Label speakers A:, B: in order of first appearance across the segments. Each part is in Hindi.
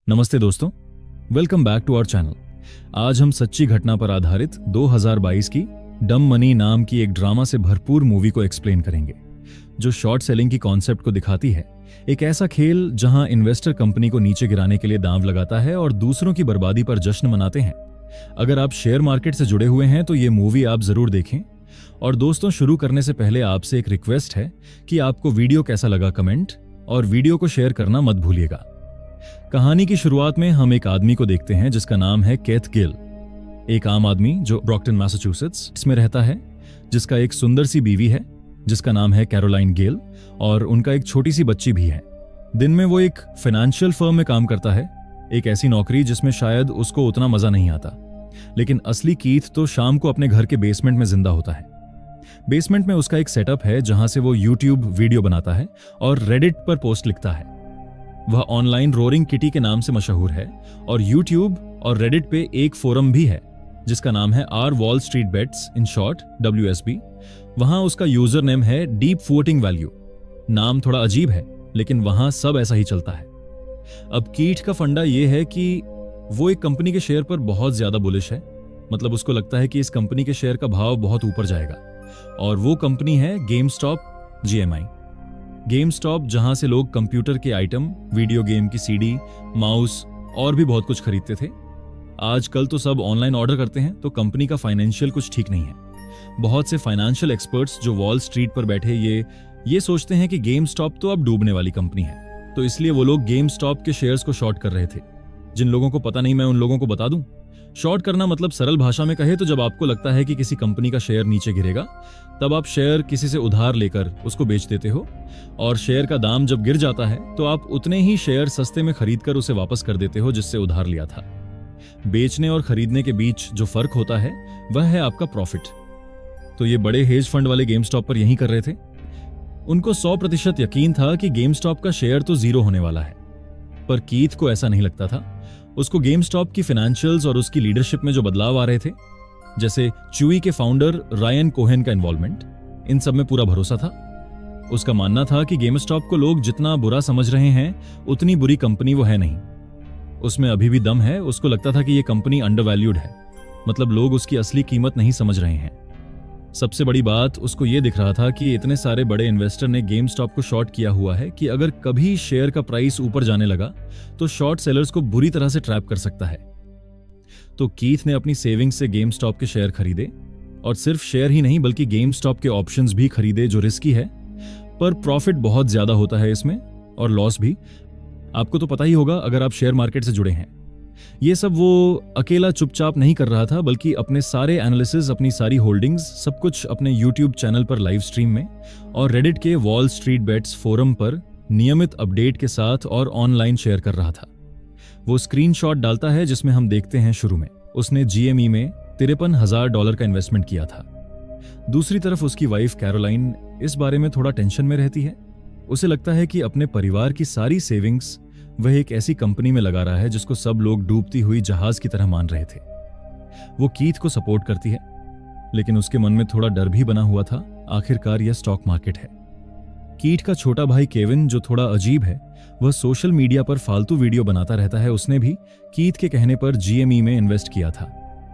A: नमस्ते दोस्तों, welcome back to our channel. आज हम सच्ची घटना पर आधारित 2022 की डम मनी नाम की एक ड्रामा से भरपूर मूवी को एक्सप्लेन करेंगे, जो शॉर्ट सेलिंग की कॉन्सेप्ट को दिखाती है। एक ऐसा खेल जहां इन्वेस्टर कंपनी को नीचे गिराने के लिए दांव लगाता है और दूसरों की बर्बादी पर जश्न मनाते हैं। अगर आप शेयर मार्केट से जुड़े हुए हैं तो ये मूवी आप जरूर देखें। और दोस्तों, शुरू करने से पहले आपसे एक रिक्वेस्ट है कि आपको वीडियो कैसा लगा कमेंट और वीडियो को शेयर करना मत भूलिएगा। कहानी की शुरुआत में हम एक आदमी को देखते हैं जिसका नाम है केथ गिल। एक आम आदमी जो ब्रॉक्टन मैसाचुसेट्स में रहता है, जिसका एक सुंदर सी बीवी है जिसका नाम है कैरोलाइन गेल, और उनका एक छोटी सी बच्ची भी है। दिन में वो एक फाइनेंशियल फर्म में काम करता है, एक ऐसी नौकरी जिसमें शायद उसको उतना मजा नहीं आता। लेकिन असली कीथ तो शाम को अपने घर के बेसमेंट में जिंदा होता है। बेसमेंट में उसका एक सेटअप है जहां से वो यूट्यूब वीडियो बनाता है और रेडिट पर पोस्ट लिखता है। वह ऑनलाइन रोरिंग किटी के नाम से मशहूर है और यूट्यूब और रेडिट पे एक फोरम भी है जिसका नाम है R Wall Street Bets, in short WSB। वहां उसका यूजर नेम है डीप वोटिंग वैल्यू। नाम थोड़ा अजीब है, लेकिन वहां सब ऐसा ही चलता है। अब कीट का फंडा यह है कि वो एक कंपनी के शेयर पर बहुत ज्यादा बुलिश है। मतलब उसको लगता है कि इस कंपनी के शेयर का भाव बहुत ऊपर जाएगा, और वो कंपनी है गेमस्टॉप GMI। गेमस्टॉप, जहां से लोग कंप्यूटर के आइटम, वीडियो गेम की CD, माउस और भी बहुत कुछ खरीदते थे। आजकल तो सब ऑनलाइन ऑर्डर करते हैं, तो कंपनी का फाइनेंशियल कुछ ठीक नहीं है। बहुत से फाइनेंशियल एक्सपर्ट्स जो वॉल स्ट्रीट पर बैठे ये सोचते हैं कि गेमस्टॉप तो अब डूबने वाली कंपनी है, तो इसलिए वो लोग गेमस्टॉप के शेयर्स को शॉर्ट कर रहे थे। जिन लोगों को पता नहीं, मैं उन लोगों को बता दूं। शॉर्ट करना मतलब सरल भाषा में कहे तो जब आपको लगता है कि किसी कंपनी का शेयर नीचे गिरेगा, तब आप शेयर किसी से उधार लेकर उसको बेच देते हो, और शेयर का दाम जब गिर जाता है तो आप उतने ही शेयर सस्ते में खरीदकर उसे वापस कर देते हो जिससे उधार लिया था। बेचने और खरीदने के बीच जो फर्क होता है वह है आपका प्रॉफिट। तो ये बड़े हेज फंड वाले गेमस्टॉप पर यही कर रहे थे। उनको 100% यकीन था कि गेमस्टॉप का शेयर तो जीरो होने वाला है, पर कीथ को ऐसा नहीं लगता था। उसको गेमस्टॉप की फाइनेंशियल्स और उसकी लीडरशिप में जो बदलाव आ रहे थे, जैसे च्यूई के फाउंडर रायन कोहेन का इन्वॉल्वमेंट, इन सब में पूरा भरोसा था। उसका मानना था कि गेमस्टॉप को लोग जितना बुरा समझ रहे हैं उतनी बुरी कंपनी वो है नहीं। उसमें अभी भी दम है। उसको लगता था कि ये कंपनी अंडरवैल्यूड है, मतलब लोग उसकी असली कीमत नहीं समझ रहे हैं। सबसे बड़ी बात, उसको ये दिख रहा था कि इतने सारे बड़े इन्वेस्टर ने गेमस्टॉप को शॉर्ट किया हुआ है कि अगर कभी शेयर का प्राइस ऊपर जाने लगा तो शॉर्ट सेलर्स को बुरी तरह से ट्रैप कर सकता है। तो कीथ ने अपनी सेविंग्स से गेमस्टॉप के शेयर खरीदे, और सिर्फ शेयर ही नहीं बल्कि गेमस्टॉप के ऑप्शंस भी खरीदे, जो रिस्की है, पर प्रॉफिट बहुत ज्यादा होता है इसमें, और लॉस भी। आपको तो पता ही होगा अगर आप शेयर मार्केट से जुड़े हैं। ये सब वो अकेला चुपचाप नहीं कर रहा था, बल्कि अपने सारे एनालिसिस, अपनी सारी होल्डिंग्स, सब कुछ अपने यूट्यूब चैनल पर लाइव स्ट्रीम में और रेडिट के वॉल स्ट्रीट बेट्स फोरम पर नियमित अपडेट के साथ और ऑनलाइन शेयर कर रहा था। वो स्क्रीनशॉट डालता है जिसमें हम देखते हैं शुरू में उसने GME में $53,000 का इन्वेस्टमेंट किया था। दूसरी तरफ उसकी वाइफ कैरोलाइन इस बारे में थोड़ा टेंशन में रहती है। उसे लगता है कि अपने परिवार की सारी सेविंग्स वह एक ऐसी कंपनी में लगा रहा है जिसको सब लोग डूबती हुई जहाज की तरह मान रहे थे। वो कीथ को सपोर्ट करती है, लेकिन उसके मन में थोड़ा डर भी बना हुआ था। आखिरकार यह स्टॉक मार्केट है। कीथ का छोटा भाई केविन, जो थोड़ा अजीब है, वह सोशल मीडिया पर फालतू वीडियो बनाता रहता है। उसने भी कीथ के कहने पर GME में इन्वेस्ट किया था।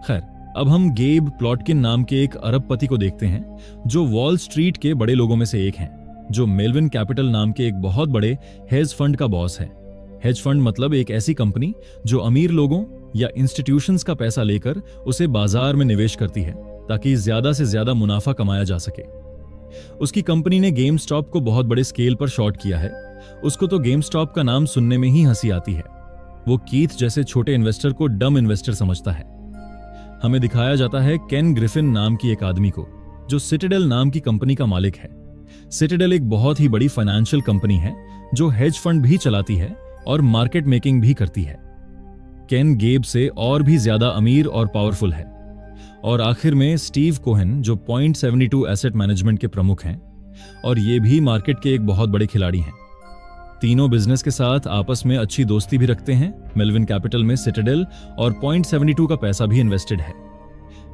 A: खैर, अब हम गेब प्लॉटकिन नाम के एक अरबपति को देखते हैं, जो वॉल स्ट्रीट के बड़े लोगों में से एक हैं, जो मेलविन कैपिटल नाम के एक बहुत बड़े हेज फंड का बॉस है। हेज फंड मतलब एक ऐसी कंपनी जो अमीर लोगों या इंस्टीट्यूशंस का पैसा लेकर उसे बाजार में निवेश करती है ताकि ज्यादा से ज्यादा मुनाफा कमाया जा सके। उसकी कंपनी ने गेमस्टॉप को बहुत बड़े स्केल पर शॉर्ट किया है। उसको तो गेमस्टॉप का नाम सुनने में ही हंसी आती है। वो कीथ जैसे छोटे इन्वेस्टर को डम इन्वेस्टर समझता है। हमें दिखाया जाता है केन ग्रिफिन नाम की एक आदमी को, जो सिटाडेल नाम की कंपनी का मालिक है। सिटाडेल एक बहुत ही बड़ी फाइनेंशियल कंपनी है जो हेज फंड भी चलाती है और मार्केट मेकिंग भी करती है। केन गेब से और भी ज्यादा अमीर और पावरफुल है। और आखिर में स्टीव कोहेन, जो Point72 एसेट मैनेजमेंट के प्रमुख हैं, और ये भी मार्केट के एक बहुत बड़े खिलाड़ी हैं। तीनों बिजनेस के साथ आपस में अच्छी दोस्ती भी रखते हैं। मेलविन कैपिटल में सिटाडेल और Point72 का पैसा भी इन्वेस्टेड है।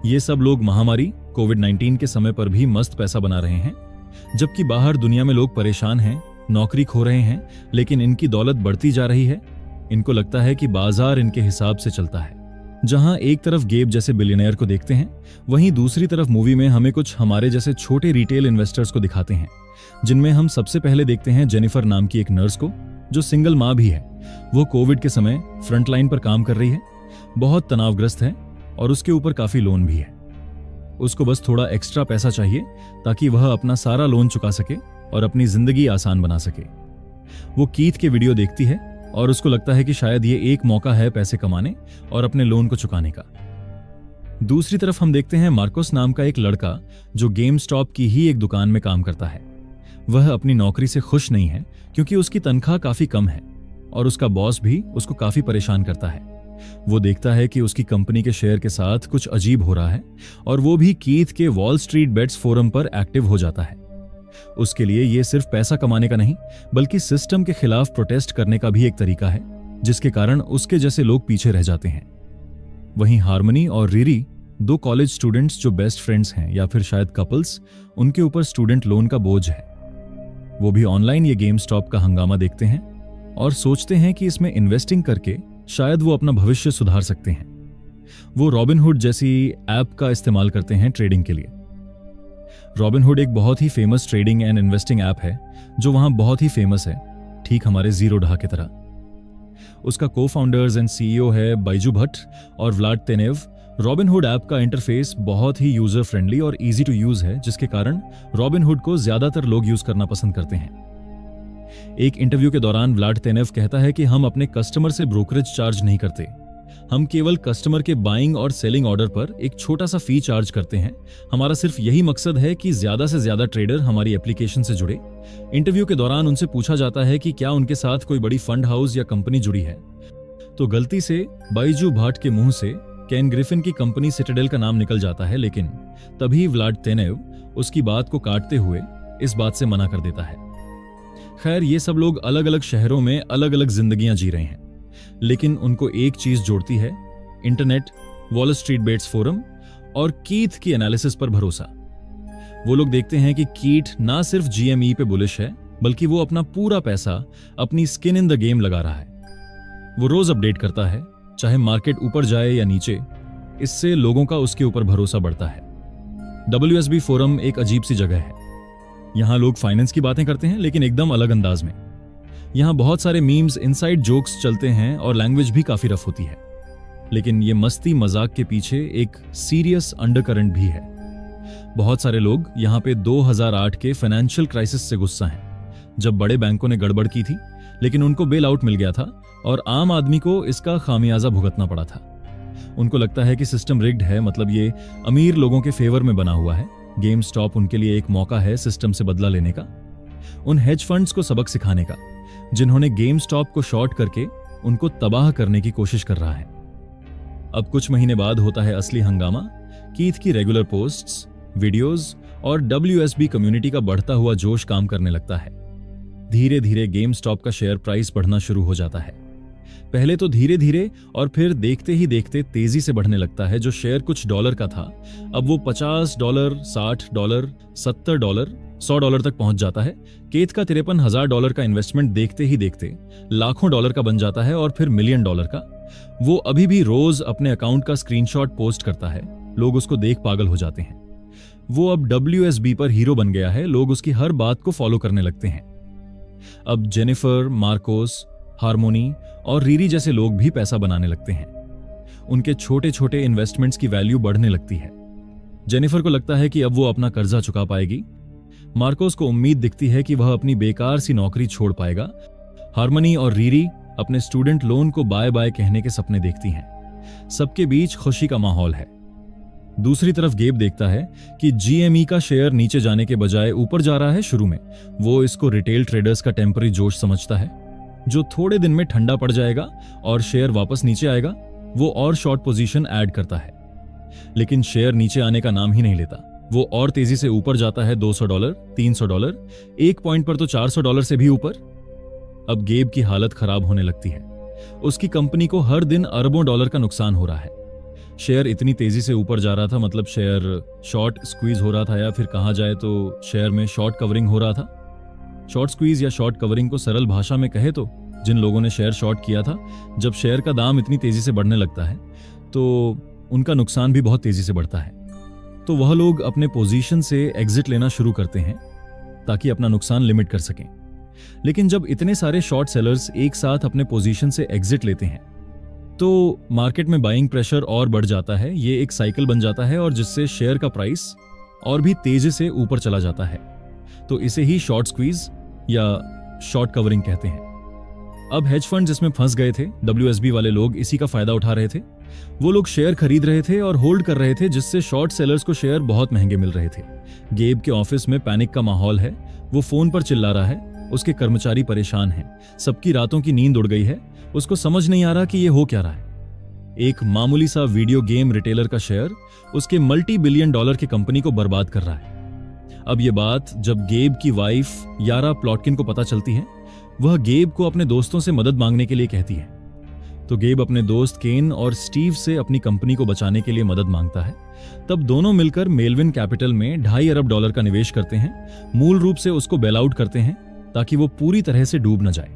A: ये सब लोग महामारी कोविड-19 के समय पर भी मस्त पैसा बना रहे हैं, जबकि बाहर दुनिया में लोग परेशान हैं, नौकरी खो रहे हैं, लेकिन इनकी दौलत बढ़ती जा रही है। इनको लगता है कि बाजार इनके हिसाब से चलता है। जहां एक तरफ गेब जैसे बिलियनियर को देखते हैं, वहीं दूसरी तरफ मूवी में हमें कुछ हमारे जैसे छोटे रिटेल इन्वेस्टर्स को दिखाते हैं, जिनमें हम सबसे पहले देखते हैं जेनिफर नाम की एक नर्स को, जो सिंगल माँ भी है। वो कोविड के समय फ्रंट लाइन पर काम कर रही है, बहुत तनावग्रस्त है और उसके ऊपर काफी लोन भी है। उसको बस थोड़ा एक्स्ट्रा पैसा चाहिए ताकि वह अपना सारा लोन चुका सके और अपनी जिंदगी आसान बना सके। वो कीथ के वीडियो देखती है और उसको लगता है कि शायद ये एक मौका है पैसे कमाने और अपने लोन को चुकाने का। दूसरी तरफ हम देखते हैं मार्कोस नाम का एक लड़का, जो गेम स्टॉप की ही एक दुकान में काम करता है। वह अपनी नौकरी से खुश नहीं है क्योंकि उसकी तनख्वाह काफी कम है और उसका बॉस भी उसको काफी परेशान करता है। वो देखता है कि उसकी कंपनी के शेयर के साथ कुछ अजीब हो रहा है और वो भी कीथ के वॉल स्ट्रीट बेट्स फोरम पर एक्टिव हो जाता है। उसके लिए ये सिर्फ पैसा कमाने का नहीं, बल्कि सिस्टम के खिलाफ प्रोटेस्ट करने का भी एक तरीका है, जिसके कारण उसके जैसे लोग पीछे रह जाते हैं। वहीं हार्मनी और रीरी, दो कॉलेज स्टूडेंट्स जो बेस्ट फ्रेंड्स हैं या फिर शायद कपल्स, उनके ऊपर स्टूडेंट लोन का बोझ है। वो भी ऑनलाइन ये गेम स्टॉप का हंगामा देखते हैं और सोचते हैं कि इसमें इन्वेस्टिंग करके शायद वो अपना भविष्य सुधार सकते हैं। वो रॉबिनहुड जैसी ऐप का इस्तेमाल करते हैं ट्रेडिंग के लिए। रॉबिनहुड एक बहुत ही famous trading and investing app है, जो वहां बहुत ही फेमस है, ठीक हमारे ज़ीरोधा की तरह। उसका को-फाउंडर्स एंड सीईओ है बाइजू भट्ट और व्लाड तेनेव। रॉबिनहुड ऐप का इंटरफेस बहुत ही यूजर फ्रेंडली और इजी टू यूज है, जिसके कारण रॉबिनहुड को ज्यादातर लोग यूज करना पसंद करते हैं। एक इंटरव्यू के दौरान व्लाड तेनेव कहता है कि हम अपने कस्टमर से ब्रोकरेज चार्ज नहीं करते, हम केवल कस्टमर के बाइंग और सेलिंग ऑर्डर पर एक छोटा सा फी चार्ज करते हैं। हमारा सिर्फ यही मकसद है कि ज्यादा से ज्यादा ट्रेडर हमारी एप्लीकेशन से जुड़े। इंटरव्यू के दौरान उनसे पूछा जाता है कि क्या उनके साथ कोई बड़ी फंड हाउस या कंपनी जुड़ी है, तो गलती से बाइजू भट्ट के मुंह से केन ग्रिफिन की कंपनी सिटाडेल का नाम निकल जाता है, लेकिन तभी व्लाड तेनेव उसकी बात को काटते हुए इस बात से मना कर देता है। खैर, ये सब लोग अलग अलग शहरों में अलग अलग जिंदगियां जी रहे हैं, लेकिन उनको एक चीज जोड़ती है: internet, Wall Street Bets forum और कीथ की एनालिसिस पर भरोसा। वो लोग देखते हैं कि कीथ ना सिर्फ जीएमई पे बुलिश है, बल्कि वो अपना पूरा पैसा, अपनी स्किन इन द गेम लगा रहा है। वो रोज अपडेट करता है, चाहे मार्केट ऊपर जाए या नीचे। इससे लोगों का उसके ऊपर भरोसा बढ़ता है। WSB फोरम एक अजीब सी जगह है। यहां लोग फाइनेंस की बातें करते हैं, लेकिन एकदम अलग अंदाज में। यहां बहुत सारे मीम्स, इनसाइड जोक्स चलते हैं और लैंग्वेज भी काफी रफ होती है, लेकिन ये मस्ती मजाक के पीछे एक सीरियस अंडरकरंट भी है। बहुत सारे लोग यहां पे 2008 के फाइनेंशियल क्राइसिस से गुस्सा हैं, जब बड़े बैंकों ने गड़बड़ की थी, लेकिन उनको बेल आउट मिल गया था और आम आदमी को इसका खामियाजा भुगतना पड़ा था। उनको लगता है कि सिस्टम रिग्ड है, मतलब ये अमीर लोगों के फेवर में बना हुआ है। गेम स्टॉप उनके लिए एक मौका है सिस्टम से बदला लेने का, उन हेज फंड्स को सबक सिखाने का, जिन्होंने गेम स्टॉप को शॉर्ट करके उनको तबाह करने की कोशिश कर रहा है। अब कुछ महीने बाद होता है असली हंगामा। कीथ की रेगुलर पोस्ट्स, वीडियोस और WSB कम्युनिटी का बढ़ता हुआ जोश काम करने लगता है। धीरे धीरे गेम स्टॉप का शेयर प्राइस बढ़ना शुरू हो जाता है। पहले तो धीरे धीरे और फिर देखते ही देखते तेजी से बढ़ने लगता है। जो शेयर कुछ डॉलर का था, अब वो $50, $60, $70, $100 तक पहुंच जाता है। केथ का $53,000 का इन्वेस्टमेंट देखते ही देखते लाखों डॉलर का बन जाता है और फिर $1 मिलियन का। वो अभी भी रोज अपने अकाउंट का स्क्रीनशॉट पोस्ट करता है। लोग उसको देख पागल हो जाते हैं। वो अब WSB पर हीरो बन गया है। लोग उसकी हर बात को फॉलो करने लगते हैं। अब जेनिफर, मार्कोस, हार्मोनी और रीरी जैसे लोग भी पैसा बनाने लगते हैं। उनके छोटे छोटे इन्वेस्टमेंट्स की वैल्यू बढ़ने लगती है। जेनिफर को लगता है कि अब वो अपना कर्जा चुका पाएगी। मार्कोस को उम्मीद दिखती है कि वह अपनी बेकार सी नौकरी छोड़ पाएगा। हार्मनी और रीरी अपने स्टूडेंट लोन को बाय बाय कहने के सपने देखती हैं। सबके बीच खुशी का माहौल है। दूसरी तरफ गेब देखता है कि GME का शेयर नीचे जाने के बजाय ऊपर जा रहा है। शुरू में वो इसको रिटेल ट्रेडर्स का टेम्पररी जोश समझता है, जो थोड़े दिन में ठंडा पड़ जाएगा और शेयर वापस नीचे आएगा। वो और शॉर्ट पोजीशन ऐड करता है, लेकिन शेयर नीचे आने का नाम ही नहीं लेता। वो और तेजी से ऊपर जाता है। $200, $300, एक पॉइंट पर तो $400 से भी ऊपर। अब गेब की हालत खराब होने लगती है। उसकी कंपनी को हर दिन अरबों डॉलर का नुकसान हो रहा है। शेयर इतनी तेजी से ऊपर जा रहा था, मतलब शेयर शॉर्ट स्क्वीज हो रहा था, या फिर कहा जाए तो शेयर में शॉर्ट कवरिंग हो रहा था। शॉर्ट स्क्वीज या शॉर्ट कवरिंग को सरल भाषा में कहे तो जिन लोगों ने शेयर शॉर्ट किया था, जब शेयर का दाम इतनी तेजी से बढ़ने लगता है तो उनका नुकसान भी बहुत तेजी से बढ़ता है। तो वह लोग अपने पोजीशन से एग्जिट लेना शुरू करते हैं ताकि अपना नुकसान लिमिट कर सकें। लेकिन जब इतने सारे शॉर्ट सेलर्स एक साथ अपने पोजीशन से एग्जिट लेते हैं तो मार्केट में बाइंग प्रेशर और बढ़ जाता है। ये एक साइकिल बन जाता है और जिससे शेयर का प्राइस और भी तेजी से ऊपर चला जाता है। तो इसे ही शॉर्ट स्क्वीज या शॉर्ट कवरिंग कहते हैं। अब हेज फंड जिसमें फंस गए थे, WSB वाले लोग इसी का फायदा उठा रहे थे। वो लोग शेयर खरीद रहे थे और होल्ड कर रहे थे, जिससे शॉर्ट सेलर्स को शेयर बहुत महंगे मिल रहे थे। गेब के ऑफिस में पैनिक का माहौल है। वो फोन पर चिल्ला रहा है, उसके कर्मचारी परेशान हैं, सबकी रातों की नींद उड़ गई है। उसको समझ नहीं आ रहा कि ये हो क्या रहा है। एक मामूली सा वीडियो गेम रिटेलर का शेयर उसके $multi-billion की कंपनी को बर्बाद कर रहा है। अब ये बात जब गेब की वाइफ यारा प्लॉटकिन को पता चलती है, वह गेब को अपने दोस्तों से मदद मांगने के लिए कहती है। तो गेब अपने दोस्त केन और स्टीव से अपनी कंपनी को बचाने के लिए मदद मांगता है। तब दोनों मिलकर मेलविन कैपिटल में $2.5 अरब का निवेश करते हैं। मूल रूप से उसको बेल आउट करते हैं ताकि वो पूरी तरह से डूब न जाए।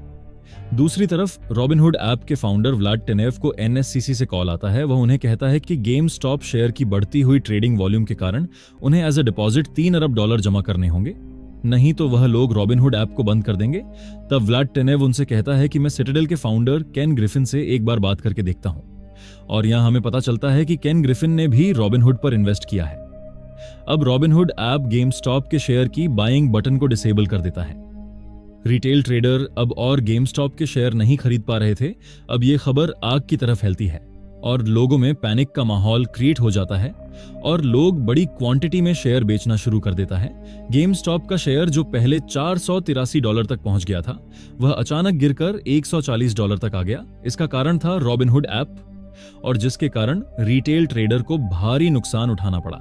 A: दूसरी तरफ रॉबिनहुड ऐप के फाउंडर व्लाड टेनेव को NSCC से कॉल आता है। वह उन्हें कहता है कि गेम स्टॉप शेयर की बढ़ती हुई ट्रेडिंग वॉल्यूम के कारण उन्हें एज अ डिपॉजिट $3 अरब जमा करने होंगे, नहीं तो वह लोग रॉबिनहुड ऐप को बंद कर देंगे। तब व्लाड टेनेव उनसे कहता है कि मैं सिटाडेल के फाउंडर केन ग्रिफिन से एक बार बात करके देखता हूं। और यहां हमें पता चलता है कि केन ग्रिफिन ने भी रॉबिनहुड पर इन्वेस्ट किया है। अब रॉबिनहुड ऐप गेम स्टॉप के शेयर की बाइंग बटन को डिसेबल कर देता है। रिटेल ट्रेडर अब और गेम स्टॉप के शेयर नहीं खरीद पा रहे थे। अब ये खबर आग की तरह फैलती है और लोगों में पैनिक का माहौल क्रिएट हो जाता है और लोग बड़ी क्वांटिटी में शेयर बेचना शुरू कर देता है। गेम स्टॉप का शेयर जो पहले $483 तक पहुंच गया था, वह अचानक गिरकर $140 तक आ गया। इसका कारण था रॉबिनहुड ऐप, और जिसके कारण रिटेल ट्रेडर को भारी नुकसान उठाना पड़ा।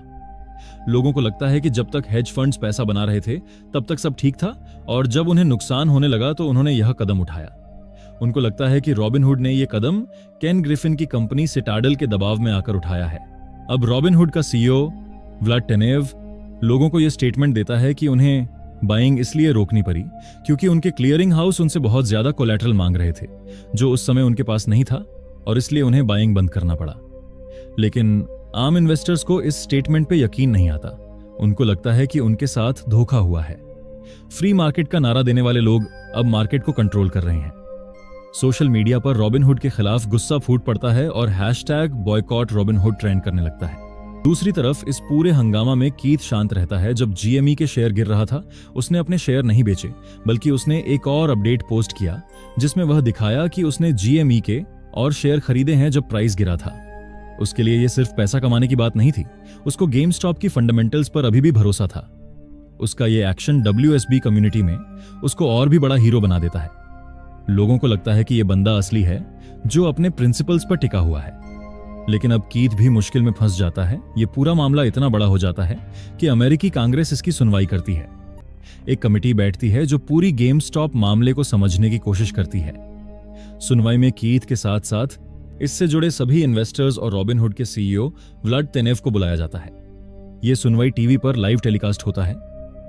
A: लोगों को लगता है कि जब तक हेज फंड्स पैसा बना रहे थे तब तक सब ठीक था, और जब उन्हें नुकसान होने लगा तो उन्होंने यह कदम उठाया। उनको लगता है कि रॉबिनहुड ने यह कदम केन ग्रिफिन की कंपनी सिटाडेल के दबाव में आकर उठाया है। अब रॉबिनहुड का CEO व्लाड टेनेव लोगों को यह स्टेटमेंट देता है कि उन्हें बाइंग इसलिए रोकनी पड़ी क्योंकि उनके क्लियरिंग हाउस उनसे बहुत ज्यादा कोलैटरल मांग रहे थे, जो उस समय उनके पास नहीं था, और इसलिए उन्हें बाइंग बंद करना पड़ा। लेकिन आम इन्वेस्टर्स को इस स्टेटमेंट पे यकीन नहीं आता। उनको लगता है कि उनके साथ धोखा हुआ है। फ्री मार्केट का नारा देने वाले लोग अब मार्केट को कंट्रोल कर रहे हैं। सोशल मीडिया पर रॉबिनहुड के खिलाफ गुस्सा फूट पड़ता है और #बॉयकॉट रॉबिनहुड ट्रेंड करने लगता है। दूसरी तरफ इस पूरे हंगामा में कीथ शांत रहता है। जब GME के शेयर गिर रहा था, उसने अपने शेयर नहीं बेचे, बल्कि उसने एक और अपडेट पोस्ट किया जिसमें वह दिखाया कि उसने GME के और शेयर खरीदे हैं जब प्राइस गिरा था। उसके लिए यह सिर्फ पैसा कमाने की बात नहीं थी, उसको गेम स्टॉप की फंडामेंटल्स पर अभी भी भरोसा था। उसका यह एक्शन WSB कम्युनिटी में उसको और भी बड़ा हीरो बना देता है। लोगों को लगता है कि यह बंदा असली है जो अपने प्रिंसिपल्स पर टिका हुआ है। लेकिन अब कीथ भी मुश्किल में फंस जाता है। यह पूरा मामला इतना बड़ा हो जाता है कि अमेरिकी कांग्रेस इसकी सुनवाई करती है। एक कमेटी बैठती है जो पूरी गेम स्टॉप मामले को समझने की कोशिश करती है। सुनवाई में कीथ के साथ साथ इससे जुड़े सभी इन्वेस्टर्स और रॉबिनहुड के CEO व्लाड टेनेव को बुलाया जाता है। यह सुनवाई टीवी पर लाइव टेलीकास्ट होता है।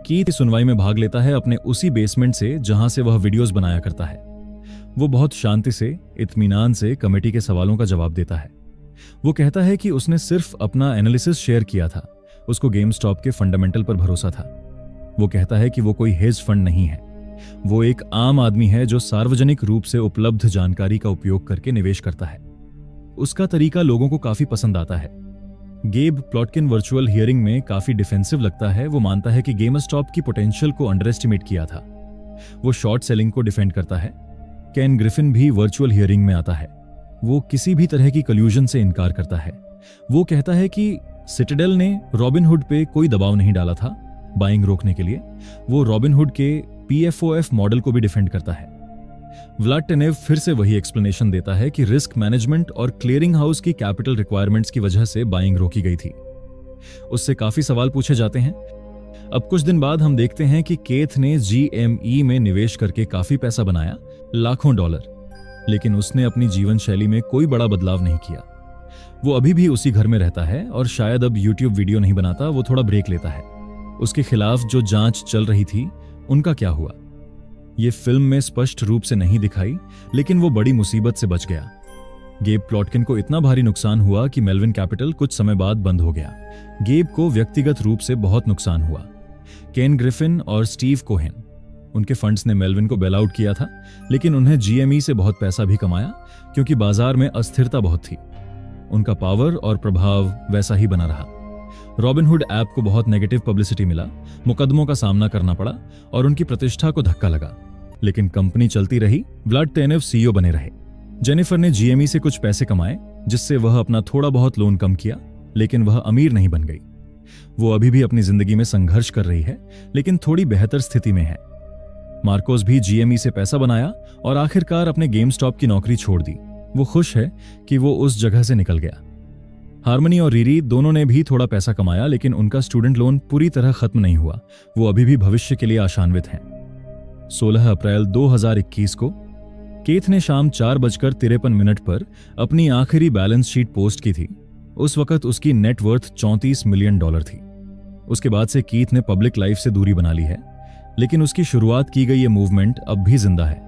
A: कीथ सुनवाई में भाग लेता है अपने उसी बेसमेंट से जहां से वह वीडियोस बनाया करता है। वो बहुत शांति से, इत्मीनान से कमेटी के सवालों का जवाब देता है। वो कहता है कि उसने सिर्फ अपना एनालिसिस शेयर किया था, उसको गेम स्टॉप के फंडामेंटल पर भरोसा था। वो कहता है कि वो कोई हेज फंड नहीं है, वो एक आम आदमी है जो सार्वजनिक रूप से उपलब्ध जानकारी का उपयोग करके निवेश करता है। उसका तरीका लोगों को काफी पसंद आता है। गेब प्लॉटकिन वर्चुअल हियरिंग में काफी डिफेंसिव लगता है। वो मानता है कि गेम स्टॉप की पोटेंशियल को अंडर एस्टिमेट किया था। वो शॉर्ट सेलिंग को डिफेंड करता है। केन ग्रिफिन भी वर्चुअल हियरिंग में आता है। वो किसी भी तरह की कल्यूजन से इनकार करता है। वो कहता है कि सिटाडेल ने रॉबिनहुड पे कोई दबाव नहीं डाला था बाइंग रोकने के लिए। वो रॉबिनहुड के PFOF मॉडल को भी डिफेंड करता है। व्लाड टेनेव फिर से वही एक्सप्लेनेशन देता है कि रिस्क मैनेजमेंट और क्लियरिंग हाउस की कैपिटल रिक्वायरमेंट्स की वजह से बाइंग रोकी गई थी। उससे काफी सवाल पूछे जाते हैं। अब कुछ दिन बाद हम देखते हैं कि केथ ने GME में निवेश करके काफी पैसा बनाया, लाखों डॉलर। लेकिन उसने अपनी जीवन शैली में कोई बड़ा बदलाव नहीं किया। वो अभी भी उसी घर में रहता है और शायद अब YouTube वीडियो नहीं बनाता। वो थोड़ा ब्रेक लेता है। उसके खिलाफ जो जांच चल रही थी, उनका क्या हुआ? ये फिल्म में स्पष्ट रूप से नहीं दिखाई, लेकिन वो बड़ी मुसीबत से बच गया। गेब प्लॉटकिन को इतना भारी नुकसान हुआ कि मेलविन कैपिटल कुछ समय बाद बंद हो गया। गेब को व्यक्तिगत रूप से बहुत नुकसान हुआ। केन ग्रिफिन और स्टीव कोहेन, उनके फंड्स ने मेलविन को बेल आउट किया था, लेकिन उन्हें जीएमई से बहुत पैसा भी कमाया क्योंकि बाजार में अस्थिरता बहुत थी। उनका पावर और प्रभाव वैसा ही बना रहा। रॉबिनहुड ऐप को बहुत नेगेटिव पब्लिसिटी मिला, मुकदमों का सामना करना पड़ा और उनकी प्रतिष्ठा को धक्का लगा, लेकिन कंपनी चलती रही। व्लाड टेनेव सीईओ बने रहे। जेनिफर ने जीएमई से कुछ पैसे कमाए, जिससे वह अपना थोड़ा बहुत लोन कम किया, लेकिन वह अमीर नहीं बन गई। वो अभी भी अपनी जिंदगी में संघर्ष कर रही है, लेकिन थोड़ी बेहतर स्थिति में है। मार्कोस भी जीएमई से पैसा बनाया और आखिरकार अपने गेम स्टॉप की नौकरी छोड़ दी। वो खुश है कि वो उस जगह से निकल गया। हार्मनी और रीरी दोनों ने भी थोड़ा पैसा कमाया, लेकिन उनका स्टूडेंट लोन पूरी तरह खत्म नहीं हुआ। वो अभी भी भविष्य के लिए आशान्वित हैं। 16 अप्रैल 2021 को केथ ने शाम 4:53 पर अपनी आखिरी बैलेंस शीट पोस्ट की थी। उस वक्त उसकी नेट वर्थ $34 मिलियन थी। उसके बाद से कीथ ने पब्लिक लाइफ से दूरी बना ली है, लेकिन उसकी शुरुआत की गई ये मूवमेंट अब भी जिंदा है।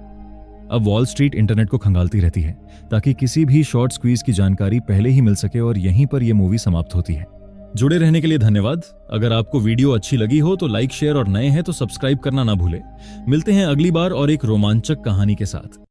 A: अब वॉल स्ट्रीट इंटरनेट को खंगालती रहती है ताकि किसी भी शॉर्ट स्क्वीज की जानकारी पहले ही मिल सके, और यहीं पर यह मूवी समाप्त होती है। जुड़े रहने के लिए धन्यवाद। अगर आपको वीडियो अच्छी लगी हो तो लाइक, शेयर और नए हैं तो सब्सक्राइब करना ना भूले। मिलते हैं अगली बार और एक रोमांचक कहानी के साथ।